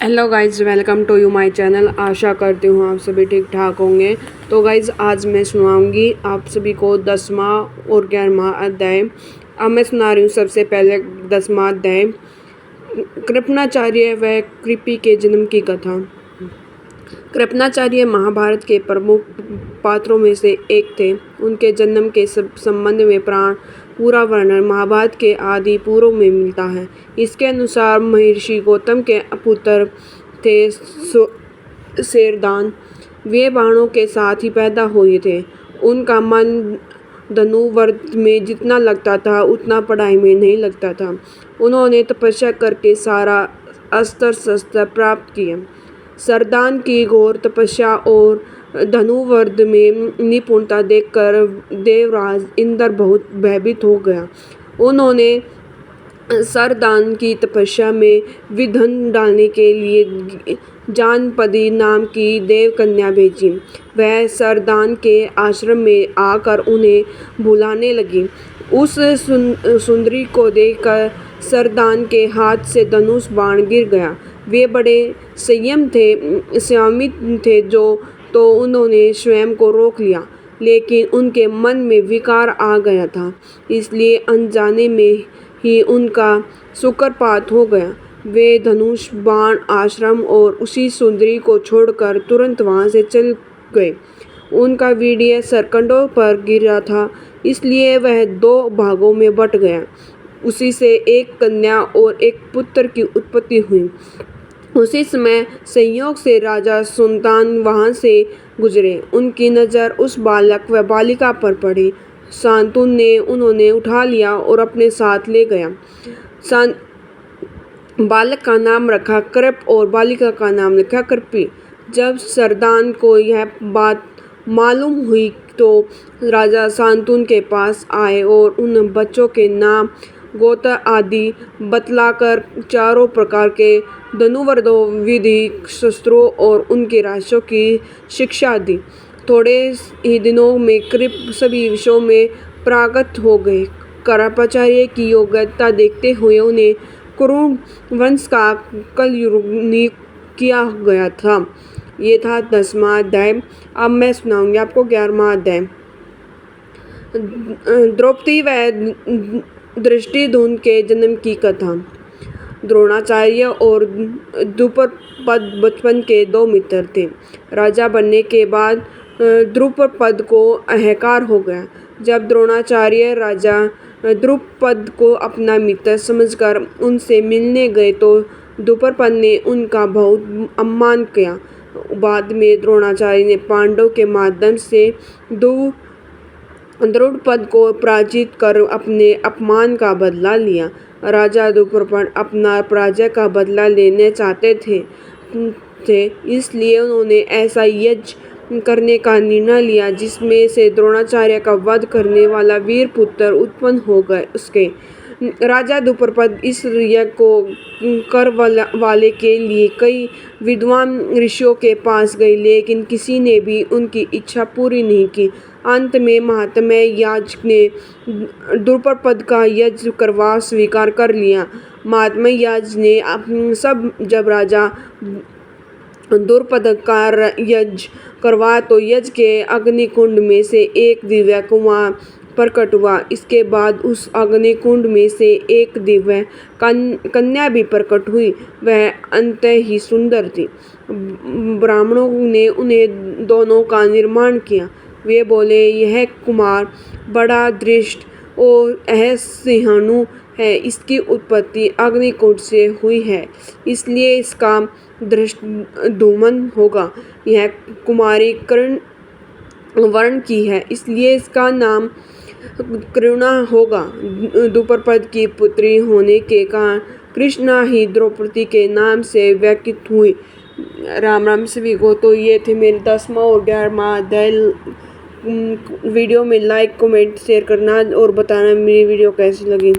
Hello guys, welcome to you my channel. आशा करती हूँ आप सभी ठीक ठाक होंगे। तो गाइज, आज मैं सुनाऊंगी आप सभी को 10वां और 11वां अध्याय। अब मैं सुना रही हूँ सबसे पहले 10वां अध्याय, कृपणाचार्य व कृपि के जन्म की कथा। कृपणाचार्य महाभारत के प्रमुख पात्रों में से एक थे। उनके जन्म के संबंध में पूरा वर्णन महाभारत के आदि पूर्व में मिलता है। इसके अनुसार महर्षि गौतम के पुत्र थे शेरदान। वे बाणों के साथ ही पैदा हुए थे। उनका मन धनुर्विद्या में जितना लगता था उतना पढ़ाई में नहीं लगता था। उन्होंने तपस्या करके सारा अस्त्र शस्त्र प्राप्त किए। शेरदान की घोर तपस्या और धनुर्विद्या में निपुणता देखकर देवराज इंद्र बहुत भयभीत हो गया। उन्होंने शेरदान की तपस्या में विघ्न डालने के लिए जानपदी नाम की देवकन्या भेजी। वह शेरदान के आश्रम में आकर उन्हें बुलाने लगी। उस सुंदरी को देखकर शेरदान के हाथ से धनुष बाण गिर गया। वे बड़े संयमी थे तो उन्होंने स्वयं को रोक लिया, लेकिन उनके मन में विकार आ गया था, इसलिए अनजाने में ही उनका सूत्रपात हो गया। वे धनुष बाण आश्रम और उसी सुंदरी को छोड़कर तुरंत वहां से चल गए। उनका वीर्य सरकंडों पर गिरा था, इसलिए वह 2 भागों में बट गया। उसी से एक कन्या और एक पुत्र की उत्पत्ति हुई। उसी समय संयोग से राजा सुल्तान वहां से गुजरे। उनकी नज़र उस बालक व बालिका पर पड़ी। शांतनु ने उन्हें उठा लिया और अपने साथ ले गया। बालक का नाम रखा कृप और बालिका का नाम रखा कृपि। जब शेरदान को यह बात मालूम हुई तो राजा शांतनु के पास आए और उन बच्चों के नाम गोत्र आदि बतलाकर चारों प्रकार के धनुर्विद्या विधि शस्त्रों और उनके राशियों की शिक्षा दी। थोड़े ही दिनों में कृप सभी विषयों में पारंगत हो गए। कृपाचार्य की योग्यता देखते हुए उन्हें कुरु वंश का कलयुग नियुक्त किया गया था। ये था 10वां अध्याय। अब मैं सुनाऊंगी आपको 11वां अध्याय। द्रौपदी व धृष्टद्युम्न के जन्म की कथा। द्रोणाचार्य और द्रुपद बचपन के 2 मित्र थे। राजा बनने के बाद द्रुपद को अहंकार हो गया। जब द्रोणाचार्य राजा द्रुपद को अपना मित्र समझकर उनसे मिलने गए तो द्रुपद ने उनका बहुत अपमान किया। बाद में द्रोणाचार्य ने पांडवों के माध्यम से द्रुपद को पराजित कर अपने अपमान का बदला लिया। राजा द्रुपद अपना पराजय का बदला लेना चाहते थे, इसलिए उन्होंने ऐसा यज्ञ करने का निर्णय लिया जिसमें से द्रोणाचार्य का वध करने वाला वीर पुत्र उत्पन्न हो गए। उसके राजा द्रुपद इस यज्ञ को करवाने के लिए कई विद्वान ऋषियों के पास गए, लेकिन किसी ने भी उनकी इच्छा पूरी नहीं की। अंत में महात्मा याज्ञ ने द्रुपद का यज्ञ करवा स्वीकार कर लिया। महात्मा याज्ञ ने जब राजा द्रुपद का यज्ञ करवा तो यज्ञ के अग्निकुंड में से एक दिव्य कुआं प्रकट हुआ। इसके बाद उस अग्निकुंड में से एक दिव्य कन्या भी प्रकट हुई। वह अत्यंत ही सुंदर थी। ब्राह्मणों ने उन्हें दोनों का निर्माण किया। वे बोले, यह कुमार बड़ा दृष्ट और सिंहाणु है। इसकी उत्पत्ति अग्निकुंड से हुई है, इसलिए इसका धृष्टद्युम्न होगा। यह कुमारी कर्ण वर्ण की है, इसलिए इसका नाम कृष्णा होगा। द्रुपद की पुत्री होने के कारण कृष्णा ही द्रौपदी के नाम से व्याख्यात हुई। राम राम सभी को। तो ये थे मेरे 10वां और 11वां अध्याय। वीडियो में लाइक, कमेंट, शेयर करना और बताना मेरी वीडियो कैसी लगी।